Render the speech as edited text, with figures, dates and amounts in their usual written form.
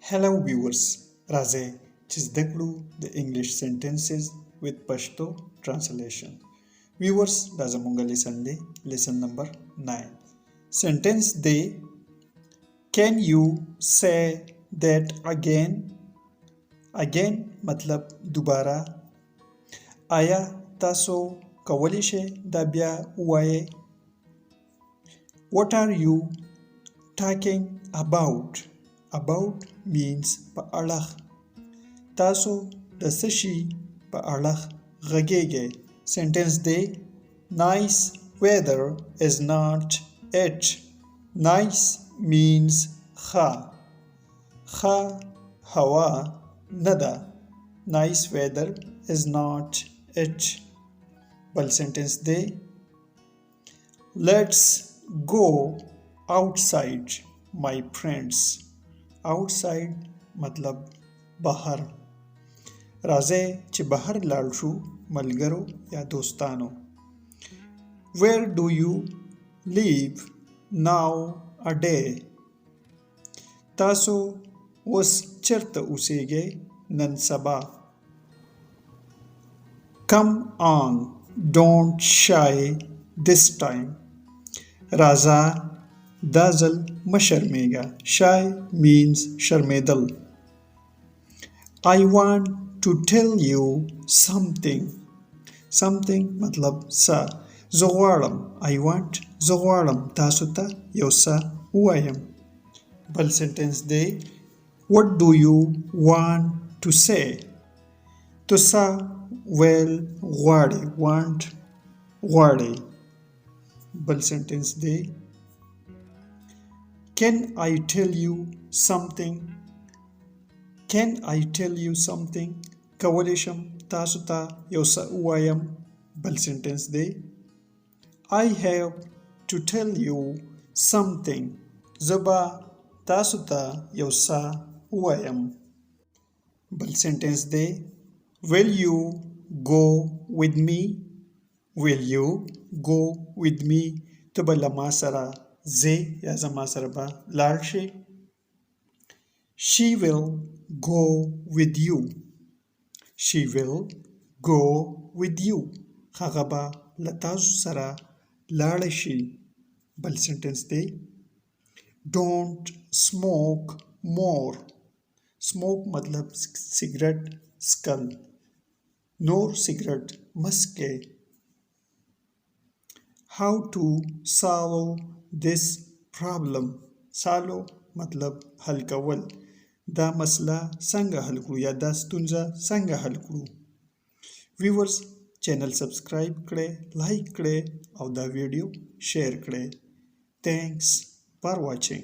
Hello viewers, راځئ چې زده کړو د انګلیش sentences with Pashto translation. Viewers, دا زموږ lesson دی, lesson number 9. Sentence دی, can you say that again? Again مطلب دوباره. آیا تاسو کولی شئ دا بیا ووایئ؟ What are you talking about? About means په اړه. تاسو د څه شي په اړه غږیږئ؟ Sentence دی, nice weather is not it. Nice means ښه. ښه هوا نه ده. Nice weather is not it. بل sentence دی, let's go outside my friends. Outside مطلب بهر. راځئ چې بهر لاړ شو ملګرو یا دوستانو. Where do you live nowadays? تاسو اوس چیرته اوسیږئ نن سبا؟ Come on, don't shy this time. راځه دا ځل مه شرمېږه. Shy means شرمېدل. I want to tell you something. Something مطلب څه. زه غواړم. I want زه غواړم تاسو ته یو څه ووایم. بل sentence دی, what do you want to say? تو څه ویل غواړې. Want غواړې. بل sentence دی, can I tell you something? Can I tell you something? کولی شم تاسو ته یو څه ووایم. بل sentence دی, I have to tell you something. زه به تاسو ته یو څه ووایم. بل sentence دی, will you go with me? Will you go with me? ته به له ما سره ځې یا زما سره به لاړ شې. She will go with you. She will go with you. هغه به له تاسو سره لاړه شي. بل sentence دی, don't smoke more. Smoke مطلب سیګریټ څکل. نور سیګریټ مه څکئ. How to solve this problem? Solve مطلب حل کول. دا مسله څنګه حل کړو یا دا ستونزه څنګه حل کړو. ویورز چینل سبسکرایب کړئ، لایک کړئ او دا ویډیو شیر کړئ. Thanks for watching.